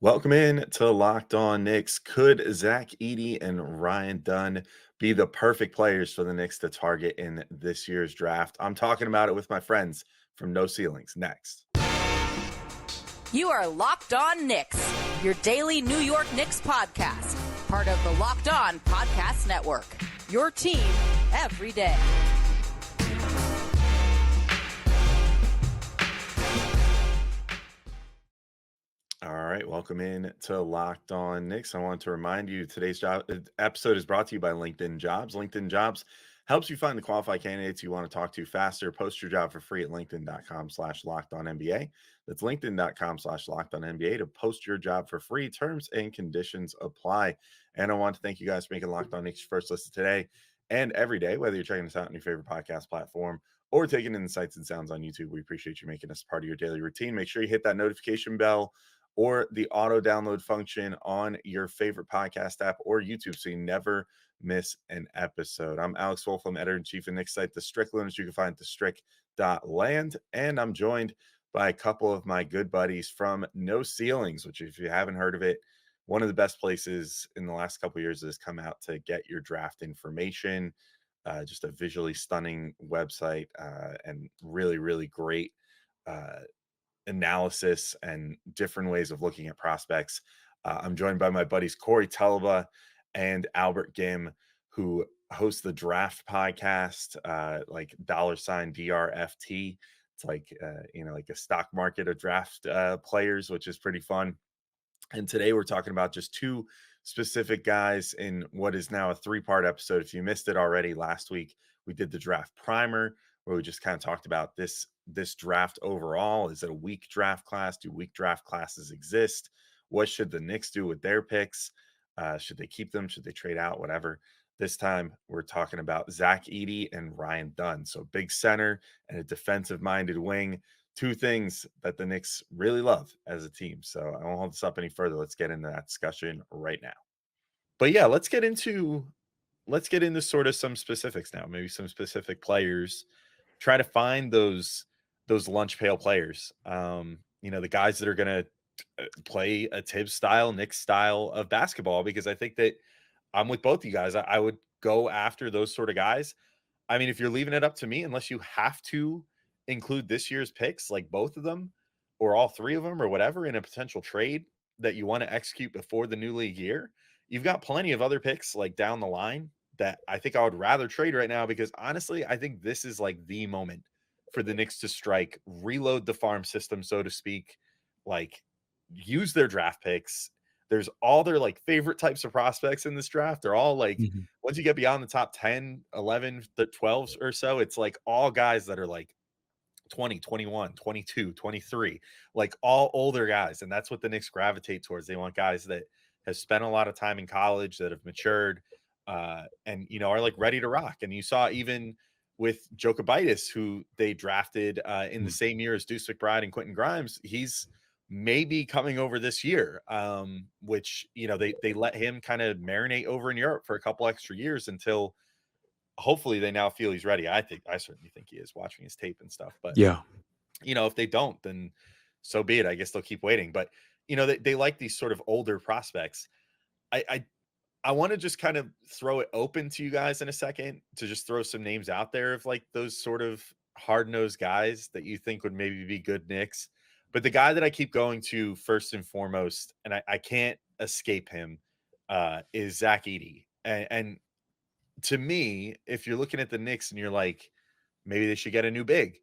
Welcome in to Locked On Knicks. Could Zach Edey and Ryan Dunn be the perfect players for the Knicks to target in this year's draft? I'm talking about it with my friends from No Ceilings next. You are Locked On Knicks, your daily New York Knicks podcast, part of the Locked On Podcast Network. Your team every day. All right, welcome in to Locked On Knicks. I want to remind you today's episode is brought to you by LinkedIn Jobs. LinkedIn Jobs helps you find the qualified candidates you want to talk to faster. Post your job for free at linkedin.com/lockedonnba. That's linkedin.com/lockedonnba to post your job for free. Terms and conditions apply. And I want to thank you guys for making Locked On Knicks your first listen today and every day, whether you're checking us out on your favorite podcast platform or taking in the sights and sounds on YouTube. We appreciate you making us part of your daily routine. Make sure you hit that notification bell or the auto download function on your favorite podcast app or YouTube so you never miss an episode. I'm Alex Wolf. I'm editor-in-chief of Knicks site, The Strickland, which you can find at thestrick.land. And I'm joined by a couple of my good buddies from No Ceilings, which if you haven't heard of it, one of the best places in the last couple of years has come out to get your draft information. Just a visually stunning website and really, really great analysis and different ways of looking at prospects. I'm joined by my buddies Corey Tulaba and Albert Ghim, who host the Draft podcast, like $DRFT. It's like like a stock market of draft players, which is pretty fun. And today we're talking about just two specific guys in what is now a three-part episode. If you missed it already, last week we did the draft primer where we just kind of talked about this draft overall. Is it a weak draft class? Do weak draft classes exist? What should the Knicks do with their picks? Should they keep them? Should they trade out? Whatever. This time we're talking about Zach Edey and Ryan Dunn. So big center and a defensive-minded wing. Two things that the Knicks really love as a team. So I won't hold this up any further. Let's get into that discussion right now. But yeah, let's get into sort of some specifics now, maybe some specific players. Try to find those lunch pail players. The guys that are going to play a Tibbs style, Knicks style of basketball, because I think that I'm with both you guys. I would go after those sort of guys. I mean, if you're leaving it up to me, unless you have to include this year's picks, like both of them or all three of them or whatever in a potential trade that you want to execute before the new league year, you've got plenty of other picks like down the line that I think I would rather trade right now, because honestly, I think this is like the moment for the Knicks to strike, reload the farm system, so to speak, like use their draft picks. There's all their like favorite types of prospects in this draft. They're all like, once you get beyond the top 10, 11, the 12s or so, it's like all guys that are like 20, 21, 22, 23, like all older guys. And that's what the Knicks gravitate towards. They want guys that have spent a lot of time in college, that have matured, and, are like ready to rock. And you saw even with Jokibitis, who they drafted in the same year as Deuce McBride and Quentin Grimes, he's maybe coming over this year, which, they let him kind of marinate over in Europe for a couple extra years until hopefully they now feel he's ready. I certainly think he is, watching his tape and stuff. But, Yeah. if they don't, then so be it. I guess they'll keep waiting. But, they like these sort of older prospects. I want to just kind of throw it open to you guys in a second to just throw some names out there of like those sort of hard-nosed guys that you think would maybe be good Knicks. But the guy that I keep going to first and foremost, and I can't escape him, is Zach Edey. And to me, if you're looking at the Knicks and you're like, maybe they should get a new big,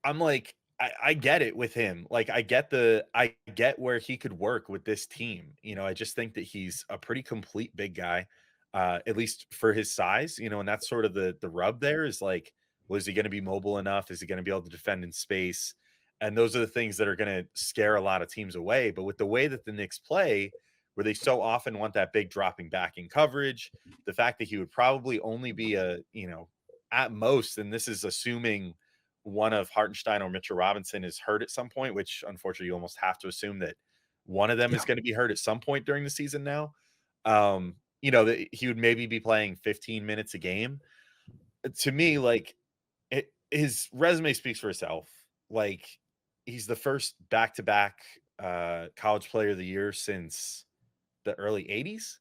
I'm like, I get it with him. Like, I get where he could work with this team. I just think that he's a pretty complete big guy, at least for his size, and that's sort of the rub there is like, well, is he going to be mobile enough? Is he going to be able to defend in space? And those are the things that are going to scare a lot of teams away. But with the way that the Knicks play, where they so often want that big dropping back in coverage, the fact that he would probably only be at most, and this is assuming one of Hartenstein or Mitchell Robinson is hurt at some point, which unfortunately you almost have to assume that one of them is going to be hurt at some point during the season now. That he would maybe be playing 15 minutes a game. To me, like his resume speaks for itself. Like, he's the first back-to-back college player of the year since the early 80s.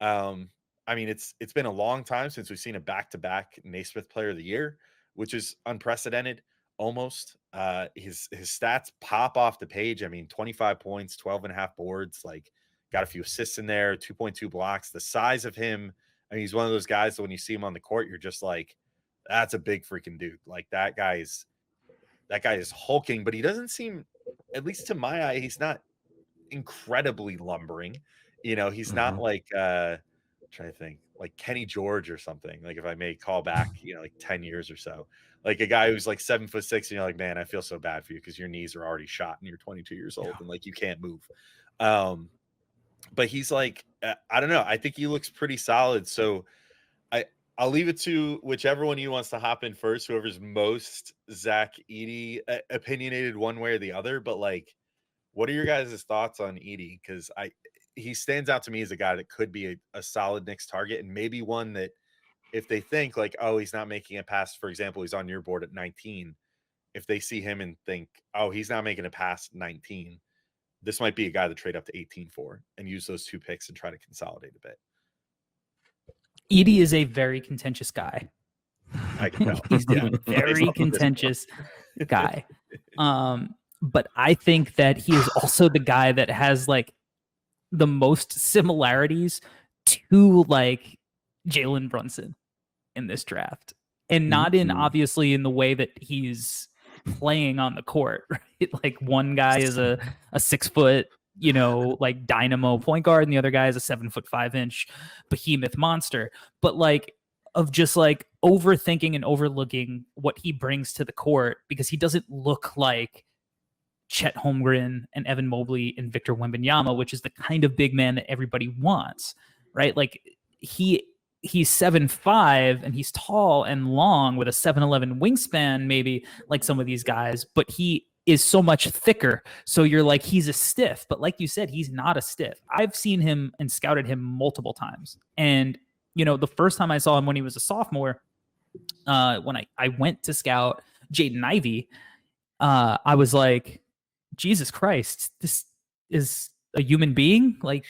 I mean, it's been a long time since we've seen a back-to-back Naismith player of the year, which is unprecedented almost. His stats pop off the page. I mean, 25 points, 12 and a half boards, like got a few assists in there, 2.2 blocks. The size of him, I mean, he's one of those guys that when you see him on the court, you're just like, that's a big freaking dude. Like that guy is hulking, but he doesn't seem, at least to my eye, he's not incredibly lumbering. He's not like trying to think, like Kenny George or something. Like if I may call back, like 10 years or so, like a guy who's like 7'6", and you're like, man, I feel so bad for you because your knees are already shot and you're 22 years old and like you can't move. But he's like, I don't know. I think he looks pretty solid. So I'll leave it to whichever one of you wants to hop in first, whoever's most Zach Edey opinionated one way or the other. But like, what are your guys' thoughts on Edey? Because he stands out to me as a guy that could be a solid Knicks target, and maybe one that if they think like, oh, he's not making a pass, for example, he's on your board at 19. If they see him and think, oh, he's not making a pass at 19, this might be a guy to trade up to 18 for and use those 2 picks and try to consolidate a bit. Edey is a very contentious guy. I can tell. He's a very contentious guy. But I think that he is also the guy that has like the most similarities to like Jalen Brunson in this draft, and not in obviously in the way that he's playing on the court, right? Like one guy is a 6 foot, like dynamo point guard, and the other guy is a 7'5" behemoth monster. But like of just like overthinking and overlooking what he brings to the court, because he doesn't look like Chet Holmgren and Evan Mobley and Victor Wembanyama, which is the kind of big man that everybody wants, right? Like he's 7'5" and he's tall and long with a 7'11" wingspan, maybe like some of these guys, but he is so much thicker. So you're like, he's a stiff, but like you said, he's not a stiff. I've seen him and scouted him multiple times. And, the first time I saw him when he was a sophomore, when I went to scout Jaden Ivey, I was like, Jesus Christ, this is a human being. Like,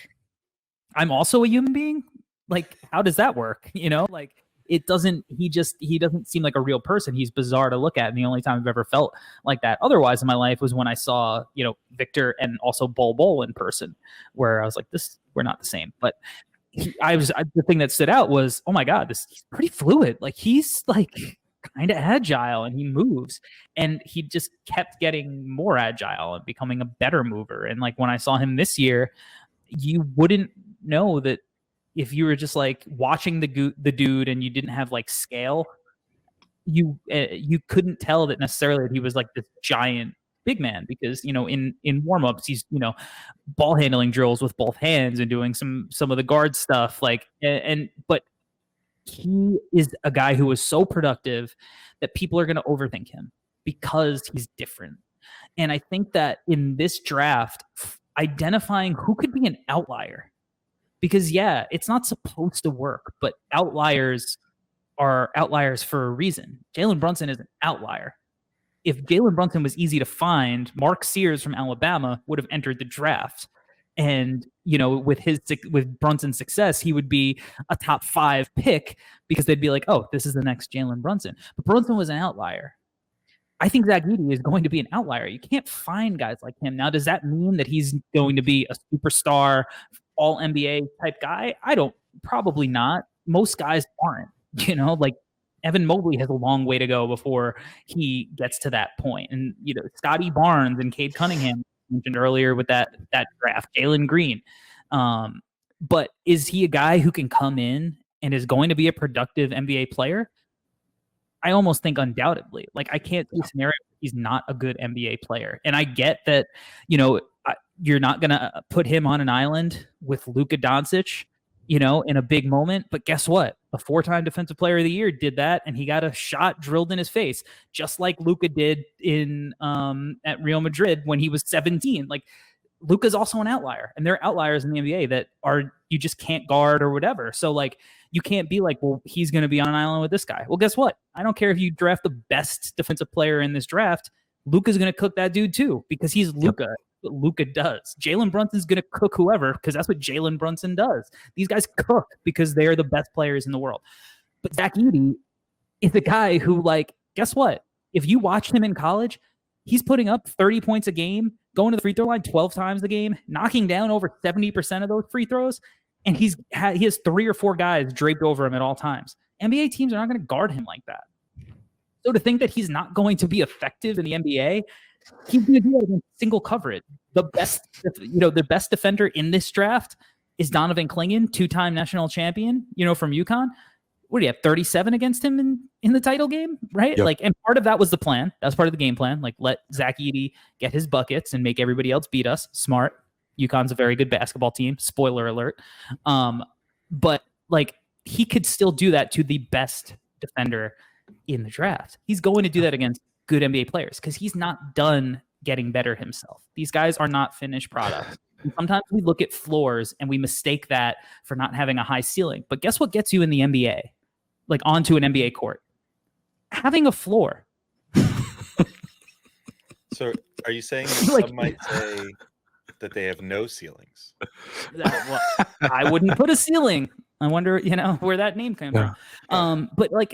I'm also a human being. Like, how does that work? Like he doesn't seem like a real person. He's bizarre to look at. And the only time I've ever felt like that otherwise in my life was when I saw, Victor and also Bol in person, where I was like, we're not the same. But the thing that stood out was, oh my God, he's pretty fluid. Like he's like kind of agile and he moves, and he just kept getting more agile and becoming a better mover. And like when I saw him this year, you wouldn't know that if you were just like watching the dude and you didn't have like scale, you couldn't tell that necessarily that he was like this giant big man, because in warmups he's ball handling drills with both hands and doing some of the guard stuff, like but he is a guy who is so productive that people are going to overthink him because he's different. And I think that in this draft, identifying who could be an outlier, because it's not supposed to work, but outliers are outliers for a reason. Jalen Brunson is an outlier. If Jalen Brunson was easy to find, Mark Sears from Alabama would have entered the draft. And, with Brunson's success, he would be a top 5 pick, because they'd be like, oh, this is the next Jalen Brunson. But Brunson was an outlier. I think Zach Edey is going to be an outlier. You can't find guys like him. Now, does that mean that he's going to be a superstar, all NBA type guy? Probably not. Most guys aren't, like Evan Mobley has a long way to go before he gets to that point. And, Scotty Barnes and Cade Cunningham mentioned earlier with that draft, Jalen Green. But is he a guy who can come in and is going to be a productive NBA player? I almost think undoubtedly. Like, I can't see a scenario where he's not a good NBA player. And I get that, you're not going to put him on an island with Luka Doncic, in a big moment. But guess what? A 4-time defensive player of the year did that, and he got a shot drilled in his face, just like Luka did at Real Madrid when he was 17. Like, Luka's also an outlier, and there are outliers in the NBA that you just can't guard or whatever. So like, you can't be like, well, he's going to be on an island with this guy. Well, guess what? I don't care if you draft the best defensive player in this draft. Luka's going to cook that dude too, because he's Luka. what Luka does. Jalen Brunson's going to cook whoever because that's what Jalen Brunson does. These guys cook because they are the best players in the world. But Zach Edey is a guy who, like, guess what? If you watched him in college, he's putting up 30 points a game, going to the free throw line 12 times a game, knocking down over 70% of those free throws, and he has 3 or 4 guys draped over him at all times. NBA teams are not going to guard him like that. So to think that he's not going to be effective in the NBA, he's going to do that against single coverage. The best defender in this draft is Donovan Clingan, 2-time national champion, from UConn. What do you have, 37 against him in the title game, right? Yep. And part of that was the plan. That was part of the game plan. Let Zach Edey get his buckets and make everybody else beat us. Smart. UConn's a very good basketball team. Spoiler alert. But he could still do that to the best defender in the draft. He's going to do that against good NBA players because he's not done getting better himself. These guys are not finished products. And sometimes we look at floors and we mistake that for not having a high ceiling. But guess what gets you in the NBA? Onto an NBA court? Having a floor. So are you saying that some might say that they have no ceilings? I wouldn't put a ceiling. I wonder, where that name came from. But really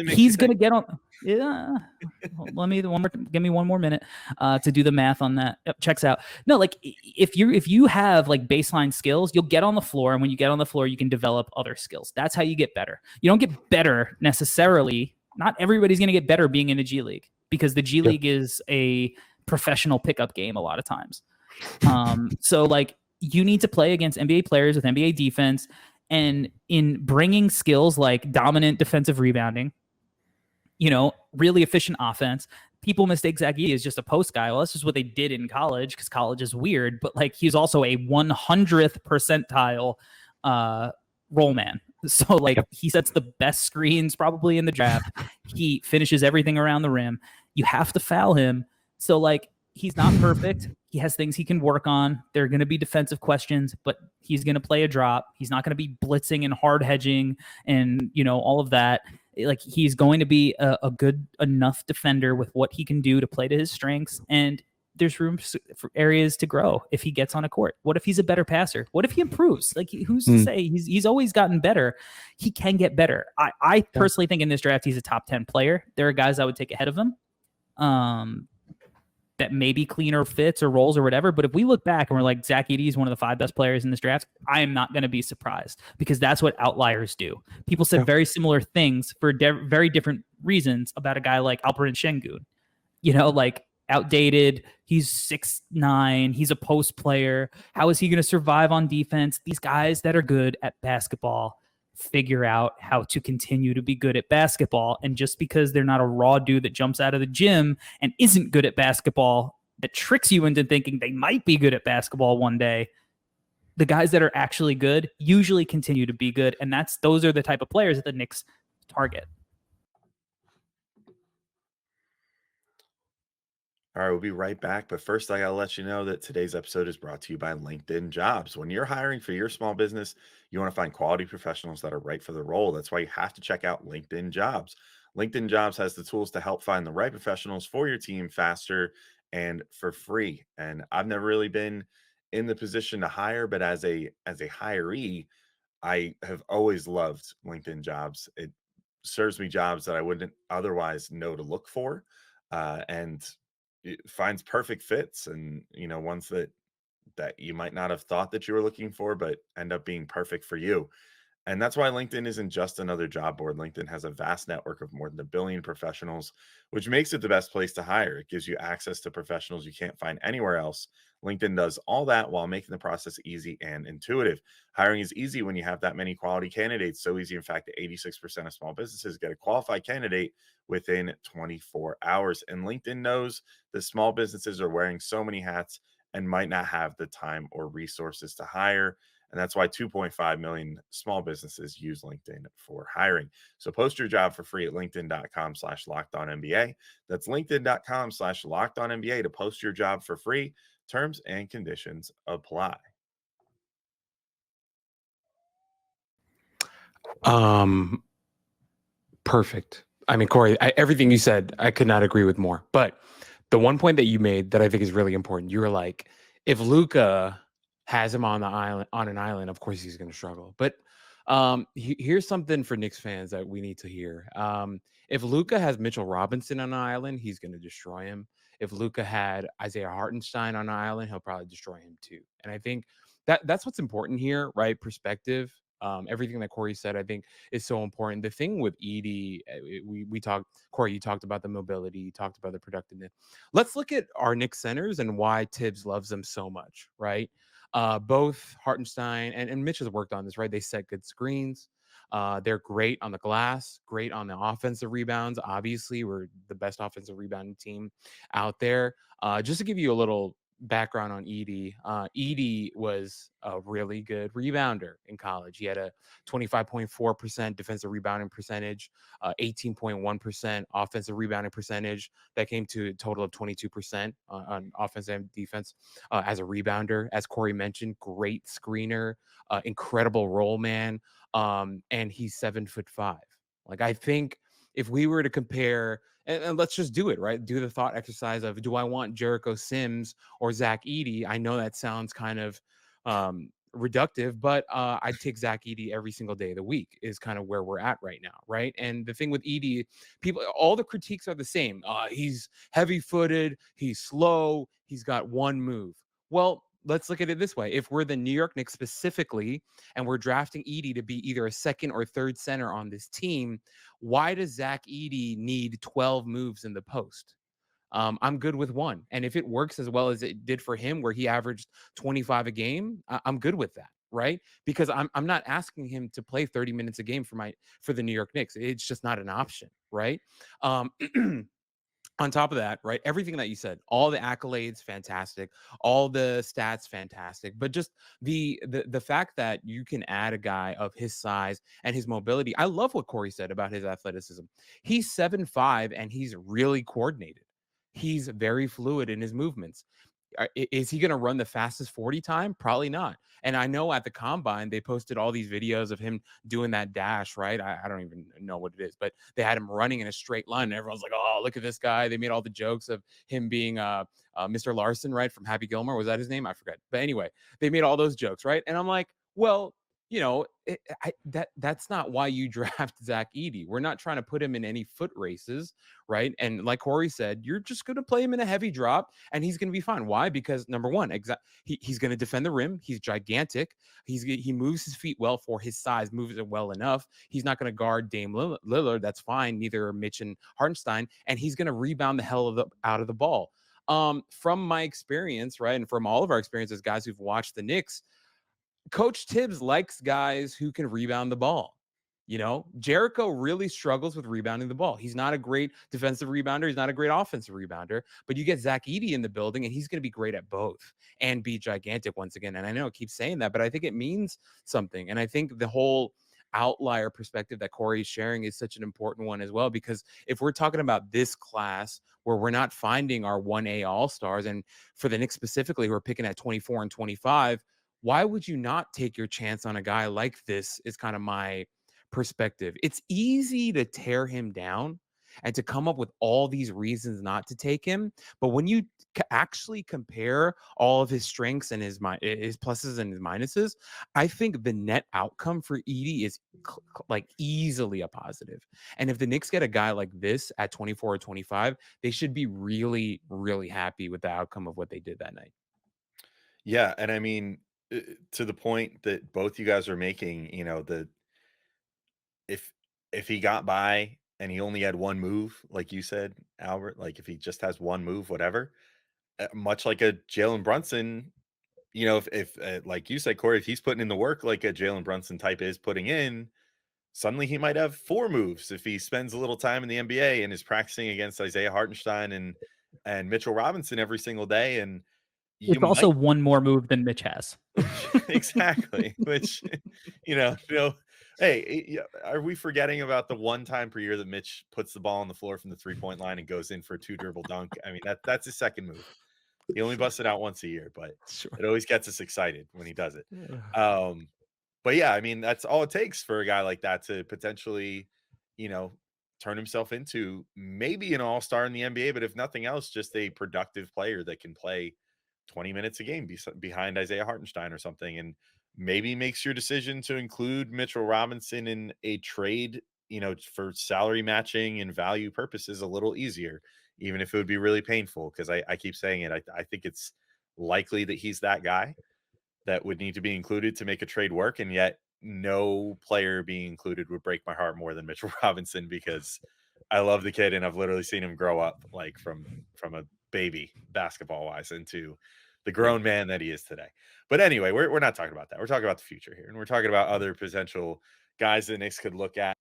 he's going to get on. Yeah. Give me one more minute to do the math on that. Yep, checks out. No, if you have baseline skills, you'll get on the floor. And when you get on the floor, you can develop other skills. That's how you get better. You don't get better necessarily. Not everybody's going to get better being in the G League because the G League is a professional pickup game a lot of times. So you need to play against NBA players with NBA defense. And in bringing skills like dominant defensive rebounding, really efficient offense, people mistake Zach Edey as just a post guy. Well, that's just what they did in college because college is weird. But he's also a 100th percentile roll man. So he sets the best screens probably in the draft. He finishes everything around the rim. You have to foul him. So he's not perfect. He has things he can work on. There are going to be defensive questions, but he's going to play a drop. He's not going to be blitzing and hard hedging and, all of that. He's going to be a good enough defender with what he can do to play to his strengths. And there's room for areas to grow if he gets on a court. What if he's a better passer? What if he improves? Who's to say? He's always gotten better. He can get better. I personally think in this draft, he's a top 10 player. There are guys I would take ahead of him. That maybe cleaner fits or roles or whatever. But if we look back and we're like, Zach Edey is one of the 5 best players in this draft, I am not going to be surprised because that's what outliers do. People said very similar things for very different reasons about a guy like Alperen Şengün. Outdated. He's 6'9". He's a post player. How is he going to survive on defense? These guys that are good at basketball figure out how to continue to be good at basketball. And just because they're not a raw dude that jumps out of the gym and isn't good at basketball, that tricks you into thinking they might be good at basketball one day, the guys that are actually good usually continue to be good. And those are the type of players that the Knicks target. All right, we'll be right back. But first, I got to let you know that today's episode is brought to you by LinkedIn Jobs. When you're hiring for your small business, you want to find quality professionals that are right for the role. That's why you have to check out LinkedIn Jobs. LinkedIn Jobs has the tools to help find the right professionals for your team faster and for free. And I've never really been in the position to hire, but as a hiree, I have always loved LinkedIn Jobs. It serves me jobs that I wouldn't otherwise know to look for. And it finds perfect fits and ones that you might not have thought that you were looking for but end up being perfect for you. And that's why LinkedIn isn't just another job board. LinkedIn has a vast network of more than 1 billion professionals, which makes it the best place to hire. It gives you access to professionals you can't find anywhere else. LinkedIn does all that while making the process easy and intuitive. Hiring is easy when you have that many quality candidates. So easy, in fact, that 86% of small businesses get a qualified candidate within 24 hours. And LinkedIn knows that small businesses are wearing so many hats and might not have the time or resources to hire. And that's why 2.5 million small businesses use LinkedIn for hiring. So post your job for free at linkedin.com/lockedonnba. That's linkedin.com/lockedonnba to post your job for free. Terms and conditions apply. Perfect. I mean, Corey, everything you said, I could not agree with more. But The one point that you made that I think is really important, you were like, if Luka has him on an island, of course he's going to struggle. But here's something for Knicks fans that we need to hear. If Luka has Mitchell Robinson on an island, he's going to destroy him. If Luka had Isaiah Hartenstein on an island, he'll probably destroy him too. And I think that's what's important here, right? Perspective. Everything that Corey said, I think, is so important. The thing with Edey, we talked, Corey, you talked about the mobility, you talked about the productiveness. Let's look at our Knicks centers and why Tibbs loves them so much, right? Both Hartenstein and Mitch has worked on this, right? They set good screens. They're great on the glass, great on the offensive rebounds. Obviously, we're the best offensive rebounding team out there. Just to give you a little background on Edey, Edey was a really good rebounder in college. He had a 25.4% defensive rebounding percentage, 18.1% offensive rebounding percentage. That came to a total of 22% on offense and defense as a rebounder. As Corey mentioned, great screener, incredible roll man, and he's 7'5". Like, I think if we were to compare, and let's just do it, right? Do the thought exercise of, do I want Jericho Sims or Zach Edey? I know that sounds kind of reductive, but I'd take Zach Edey every single day of the week is kind of where we're at right now, right? And the thing with Edey, people, all the critiques are the same. He's heavy-footed, he's slow, he's got one move. Well, let's look at it this way. If we're the New York Knicks specifically, and we're drafting Edey to be either a second or third center on this team, why does Zach Edey need 12 moves in the post? I'm good with one. And if it works as well as it did for him, where he averaged 25 a game, I'm good with that, right? Because I'm not asking him to play 30 minutes a game for the New York Knicks. It's just not an option, right? On top of that, right, everything that you said, all the accolades, fantastic, all the stats, fantastic, but just the fact that you can add a guy of his size and his mobility. I love what Corey said about his athleticism. He's 7'5" and he's really coordinated. He's very fluid in his movements. Is he going to run the fastest 40 time? Probably not. And I know at the combine, they posted all these videos of him doing that dash, right? I don't even know what it is, but they had him running in a straight line. And everyone's like, oh, look at this guy. They made all the jokes of him being Mr. Larson, right? From Happy Gilmore. Was that his name? I forget. But anyway, they made all those jokes, right? And I'm like, well, you know, that's not why you draft Zach Edey. We're not trying to put him in any foot races, right? And like Corey said, you're just going to play him in a heavy drop and he's going to be fine. Why? Because number one, he's going to defend the rim. He's gigantic. He moves his feet well for his size, moves it well enough. He's not going to guard Dame Lillard. That's fine. Neither are Mitch and Hartenstein. And he's going to rebound the hell out of the ball. From my experience, right, and from all of our experiences, guys who've watched the Knicks, Coach Tibbs likes guys who can rebound the ball. You know, Jericho really struggles with rebounding the ball. He's not a great defensive rebounder. He's not a great offensive rebounder, but you get Zach Edey in the building and he's going to be great at both and be gigantic once again. And I know I keep saying that, but I think it means something. And I think the whole outlier perspective that Corey is sharing is such an important one as well, because if we're talking about this class where we're not finding our 1A all-stars, and for the Knicks specifically, who are picking at 24 and 25, why would you not take your chance on a guy like this is kind of my perspective. It's easy to tear him down and to come up with all these reasons not to take him. But when you actually compare all of his strengths and his pluses and his minuses, I think the net outcome for Edey is like easily a positive. And if the Knicks get a guy like this at 24 or 25, they should be really, really happy with the outcome of what they did that night. Yeah. And I mean, to the point that both you guys are making, you know, if he got by and he only had one move, like you said, Albert, like if he just has one move, whatever, much like a Jalen Brunson, you know, if like you said, Corey, if he's putting in the work like a Jalen Brunson type is putting in, suddenly he might have four moves if he spends a little time in the NBA and is practicing against Isaiah Hartenstein and Mitchell Robinson every single day. And it's also one more move than Mitch has. Exactly. Which, you know, hey, are we forgetting about the one time per year that Mitch puts the ball on the floor from the 3-point line and goes in for a 2-dribble dunk? I mean, that's his second move. He only busts it out once a year, but it always gets us excited when he does it. But yeah, I mean, that's all it takes for a guy like that to potentially, you know, turn himself into maybe an all-star in the NBA, but if nothing else, just a productive player that can play 20 minutes a game behind Isaiah Hartenstein or something, and maybe makes your decision to include Mitchell Robinson in a trade, for salary matching and value purposes a little easier, even if it would be really painful. Because I keep saying it. I think it's likely that he's that guy that would need to be included to make a trade work. And yet no player being included would break my heart more than Mitchell Robinson, because I love the kid and I've literally seen him grow up like from a baby basketball wise into the grown man that he is today. But anyway, we're not talking about that. We're talking about the future here. And we're talking about other potential guys the Knicks could look at.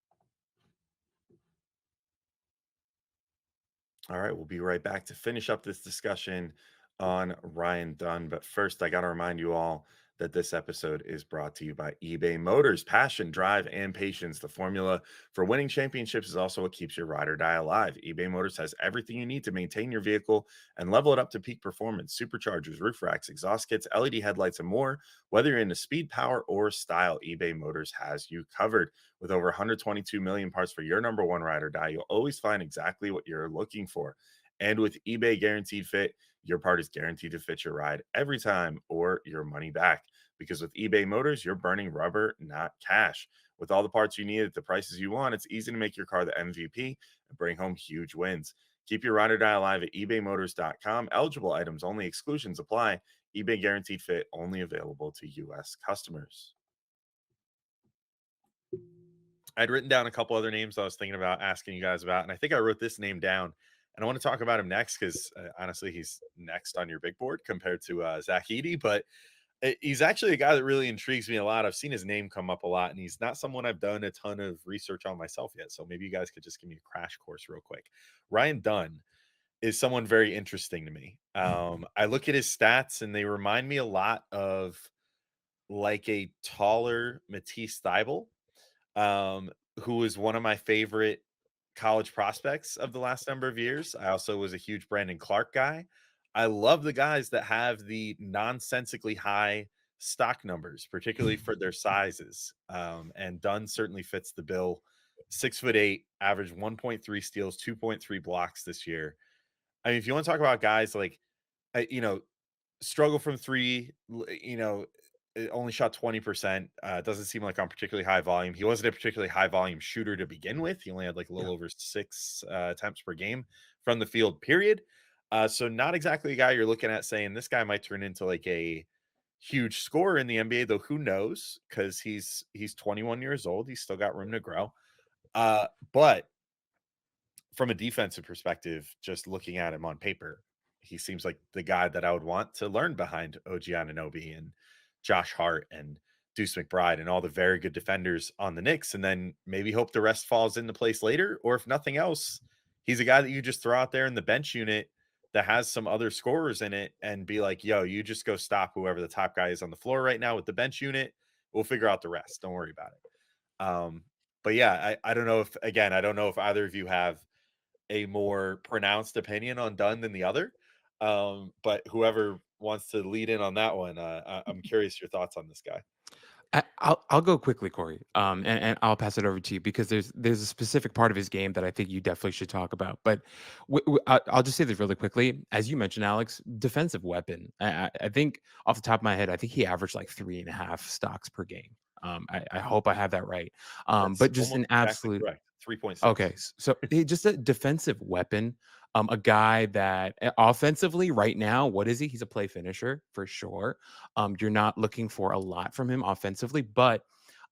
All right, we'll be right back to finish up this discussion on Ryan Dunn. But first, I got to remind you all that this episode is brought to you by eBay Motors. Passion, drive, and patience. The formula for winning championships is also what keeps your ride or die alive. eBay Motors has everything you need to maintain your vehicle and level it up to peak performance. Superchargers, roof racks, exhaust kits, LED headlights, and more. Whether you're into speed, power, or style, eBay Motors has you covered. With over 122 million parts for your number one ride or die, you'll always find exactly what you're looking for. And with eBay Guaranteed Fit, your part is guaranteed to fit your ride every time or your money back. Because with eBay Motors, you're burning rubber, not cash. With all the parts you need at the prices you want, it's easy to make your car the MVP and bring home huge wins. Keep your ride or die alive at ebaymotors.com. Eligible items only, exclusions apply. eBay Guaranteed Fit only available to U.S. customers. I'd written down a couple other names I was thinking about asking you guys about, and I think I wrote this name down. And I want to talk about him next because honestly, he's next on your big board compared to Zach Edey. But he's actually a guy that really intrigues me a lot. I've seen his name come up a lot, and he's not someone I've done a ton of research on myself yet. So maybe you guys could just give me a crash course real quick. Ryan Dunn is someone very interesting to me. I look at his stats, and they remind me a lot of like a taller Matisse Thybulle, who is one of my favorite college prospects of the last number of years. I also was a huge Brandon Clark guy. I love the guys that have the nonsensically high stock numbers, particularly for their sizes. And Dunn certainly fits the bill. 6'8", averaged 1.3 steals, 2.3 blocks this year. I mean, if you want to talk about guys like, struggle from three, it only shot 20%. Doesn't seem like on particularly high volume. He wasn't a particularly high volume shooter to begin with. He only had like a little over 6 attempts per game from the field, period. So not exactly a guy you're looking at saying this guy might turn into like a huge scorer in the NBA, though who knows? Because he's 21 years old. He's still got room to grow. But from a defensive perspective, just looking at him on paper, he seems like the guy that I would want to learn behind OG Anunoby and Josh Hart and Deuce McBride and all the very good defenders on the Knicks, and then maybe hope the rest falls into place later. Or if nothing else, he's a guy that you just throw out there in the bench unit that has some other scorers in it and be like, yo, you just go stop whoever the top guy is on the floor right now with the bench unit. We'll figure out the rest. Don't worry about it. But yeah, I don't know if, again, I don't know if either of you have a more pronounced opinion on Dunn than the other. But whoever wants to lead in on that one, I'm curious your thoughts on this guy. I'll go quickly, Corey, and I'll pass it over to you because there's a specific part of his game that I think you definitely should talk about. But I'll just say this really quickly. As you mentioned, Alex, defensive weapon. I think off the top of my head, I think he averaged like 3.5 stocks per game. I hope I have that right. But just an absolute 3.6. Okay, so just a defensive weapon. A guy that offensively right now, what is he? He's a play finisher for sure. You're not looking for a lot from him offensively, but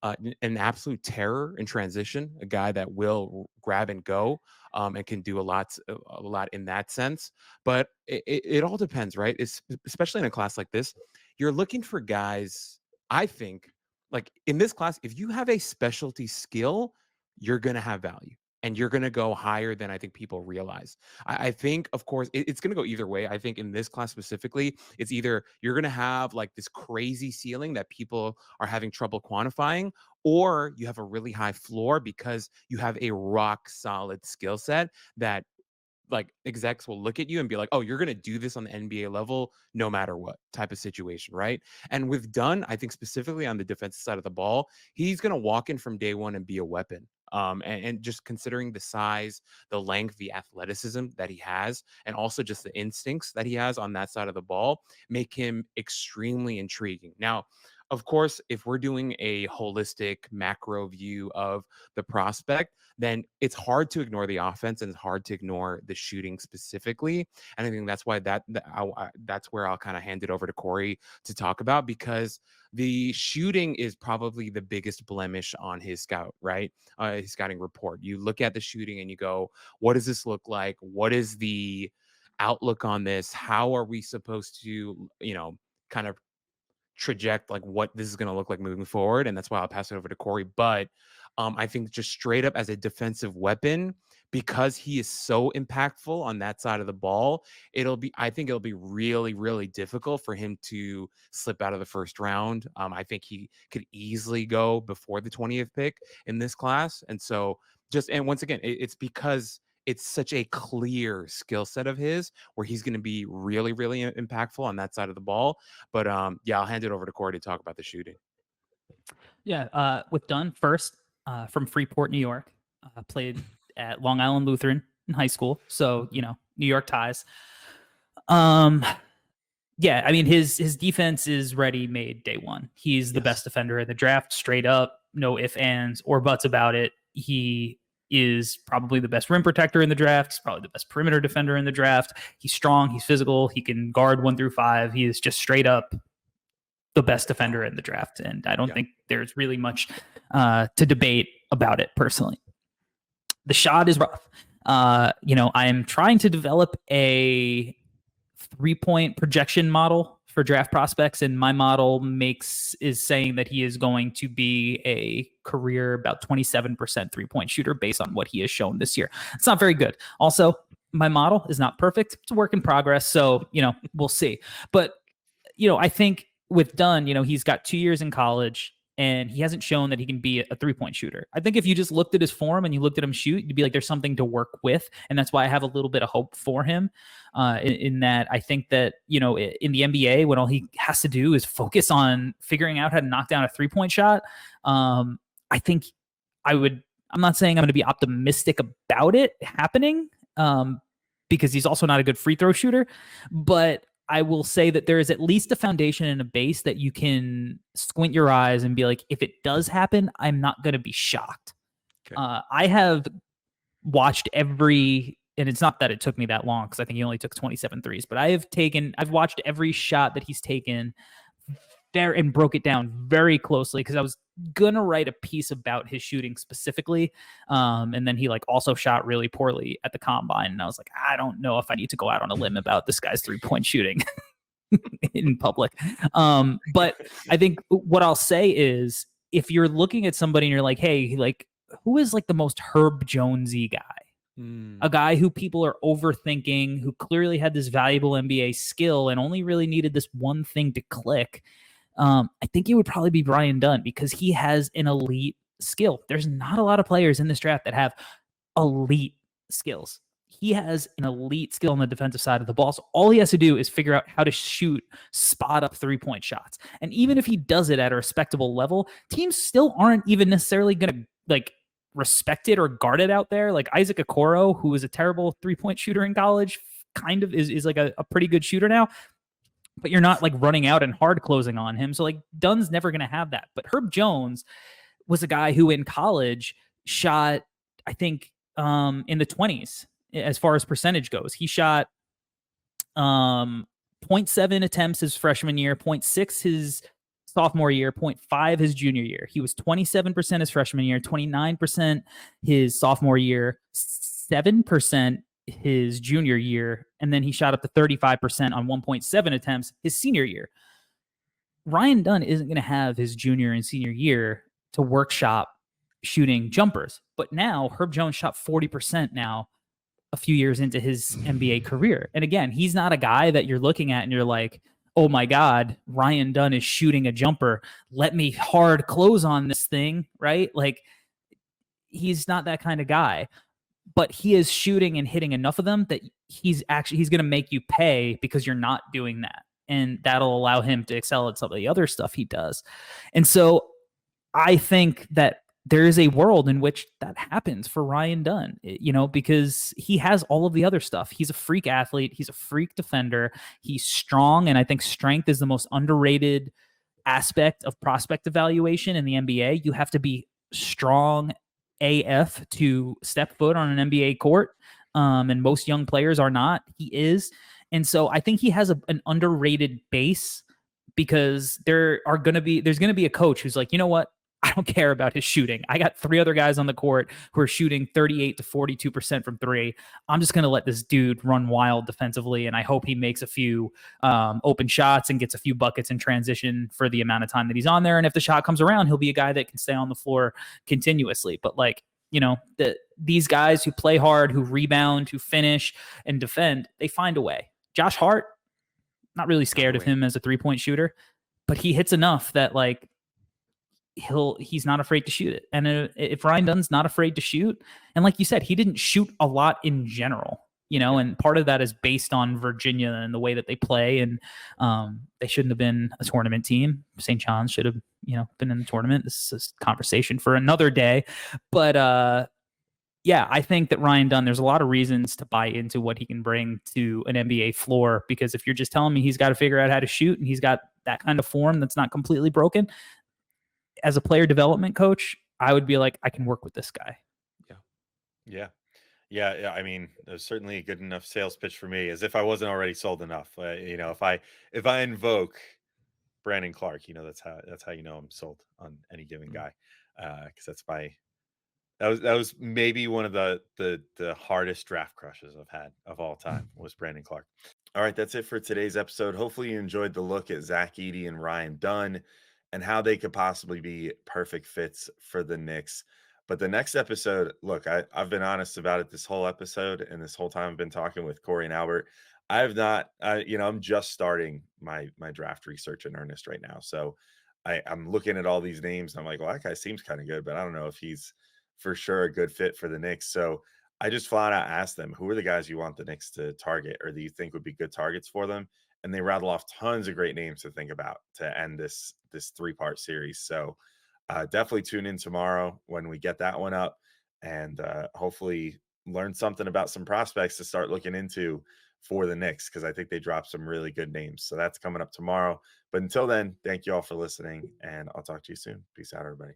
an absolute terror in transition. A guy that will grab and go and can do a lot in that sense. But it all depends, right? It's, especially in a class like this, you're looking for guys. I think, like in this class, if you have a specialty skill, you're going to have value and you're going to go higher than I think people realize. I think, of course, it's going to go either way. I think in this class specifically, it's either you're going to have like this crazy ceiling that people are having trouble quantifying, or you have a really high floor because you have a rock solid skill set that like execs will look at you and be like, oh, you're going to do this on the NBA level, no matter what type of situation. Right. And with Dunn, I think specifically on the defensive side of the ball, he's going to walk in from day one and be a weapon. And just considering the size, the length, the athleticism that he has, and also just the instincts that he has on that side of the ball, make him extremely intriguing. Now, of course, if we're doing a holistic macro view of the prospect, then it's hard to ignore the offense and it's hard to ignore the shooting specifically. And I think that's why that's where I'll kind of hand it over to Corey to talk about, because the shooting is probably the biggest blemish on his his scouting report. You look at the shooting and you go, what does this look like? What is the outlook on this? How are we supposed to, kind of traject like what this is going to look like moving forward? And that's why I'll pass it over to Corey. But I think just straight up as a defensive weapon, because he is so impactful on that side of the ball, I think it'll be really, really difficult for him to slip out of the first round. I think he could easily go before the 20th pick in this class. And so and once again, it's because it's such a clear skill set of his where he's going to be really, really impactful on that side of the ball. But yeah, I'll hand it over to Corey to talk about the shooting. Yeah, with Dunn first, from Freeport, New York, played at Long Island Lutheran in high school. So, New York ties. Yeah, I mean, his defense is ready-made day one. He's the best defender in the draft, straight up, no ifs, ands, or buts about it. He is probably the best rim protector in the draft. He's probably the best perimeter defender in the draft. He's strong. He's physical. He can guard 1 through 5. He is just straight up the best defender in the draft. And I don't think there's really much to debate about it personally. The shot is rough. I am trying to develop a 3-point projection model for draft prospects, and my model is saying that he is going to be a career about 27% 3-point shooter based on what he has shown this year. It's not very good. Also, my model is not perfect. It's a work in progress. So, we'll see. But, I think with Dunn, he's got 2 years in college and he hasn't shown that he can be a 3-point shooter. I think if you just looked at his form and you looked at him shoot, you'd be like, there's something to work with. And that's why I have a little bit of hope for him in that I think that, in the NBA, when all he has to do is focus on figuring out how to knock down a 3-point shot, I think I'm not saying I'm going to be optimistic about it happening because he's also not a good free throw shooter, but I will say that there is at least a foundation and a base that you can squint your eyes and be like, if it does happen, I'm not going to be shocked. Okay. I have watched and it's not that it took me that long because I think he only took 27 threes, but I've watched every shot that he's taken there and broke it down very closely because I was going to write a piece about his shooting specifically. And then he also shot really poorly at the combine. And I was like, I don't know if I need to go out on a limb about this guy's 3-point shooting in public. But I think what I'll say is if you're looking at somebody and you're like, hey, who is the most Herb Jonesy guy? A guy who people are overthinking, who clearly had this valuable NBA skill and only really needed this one thing to click. I think it would probably be Brian Dunn because he has an elite skill. There's not a lot of players in this draft that have elite skills. He has an elite skill on the defensive side of the ball. So all he has to do is figure out how to shoot spot up 3-point shots. And even if he does it at a respectable level, teams still aren't even necessarily going to respect it or guard it out there. Like Isaac Okoro, who was a terrible 3-point shooter in college, kind of is a pretty good shooter now. But you're not running out and hard closing on him. So Dunn's never going to have that. But Herb Jones was a guy who in college shot, I think, in the 20s as far as percentage goes. He shot 0.7 attempts his freshman year, 0.6 his sophomore year, 0.5 his junior year. He was 27% his freshman year, 29% his sophomore year, 7% his junior year, and then he shot up to 35% on 1.7 attempts his senior year. Ryan Dunn isn't going to have his junior and senior year to workshop shooting jumpers, but now Herb Jones shot 40% now a few years into his NBA career. And again, he's not a guy that you're looking at and you're like, oh my God, Ryan Dunn is shooting a jumper. Let me hard close on this thing, right? He's not that kind of guy. But he is shooting and hitting enough of them that he's going to make you pay because you're not doing that. And that'll allow him to excel at some of the other stuff he does. And so I think that there is a world in which that happens for Ryan Dunn, because he has all of the other stuff. He's a freak athlete. He's a freak defender. He's strong. And I think strength is the most underrated aspect of prospect evaluation in the NBA. You have to be strong AF to step foot on an NBA court. And most young players are not. He is. And so I think he has an underrated base, because there's going to be a coach who's like, you know what? I don't care about his shooting. I got 3 other guys on the court who are shooting 38 to 42% from 3. I'm just going to let this dude run wild defensively, and I hope he makes a few open shots and gets a few buckets in transition for the amount of time that he's on there. And if the shot comes around, he'll be a guy that can stay on the floor continuously. But these guys who play hard, who rebound, who finish and defend, they find a way. Josh Hart, not really scared of him as a 3-point shooter, but he hits enough that he's not afraid to shoot it. And if Ryan Dunn's not afraid to shoot, and like you said, he didn't shoot a lot in general, and part of that is based on Virginia and the way that they play. And they shouldn't have been a tournament team. St. John's should have, been in the tournament. This is a conversation for another day. But yeah, I think that Ryan Dunn, there's a lot of reasons to buy into what he can bring to an NBA floor, because if you're just telling me he's got to figure out how to shoot and he's got that kind of form that's not completely broken, as a player development coach, I would be like, I can work with this guy. Yeah. I mean, there's certainly a good enough sales pitch for me, as if I wasn't already sold enough. If I invoke Brandon Clark, that's how I'm sold on any given guy, because that was maybe one of the hardest draft crushes I've had of all time, was Brandon Clark. All right, that's it for today's episode. Hopefully you enjoyed the look at Zach Edey and Ryan Dunn and how they could possibly be perfect fits for the Knicks. But the next episode, look, I've been honest about it this whole episode, and this whole time I've been talking with Corey and Albert. I have not, I'm just starting my draft research in earnest right now. So I'm looking at all these names and I'm like, well, that guy seems kind of good, but I don't know if he's for sure a good fit for the Knicks. So I just flat out asked them, who are the guys you want the Knicks to target, or do you think would be good targets for them? And they rattle off tons of great names to think about to end this 3-part series. So definitely tune in tomorrow when we get that one up, and hopefully learn something about some prospects to start looking into for the Knicks, because I think they dropped some really good names. So that's coming up tomorrow. But until then, thank you all for listening, and I'll talk to you soon. Peace out, everybody.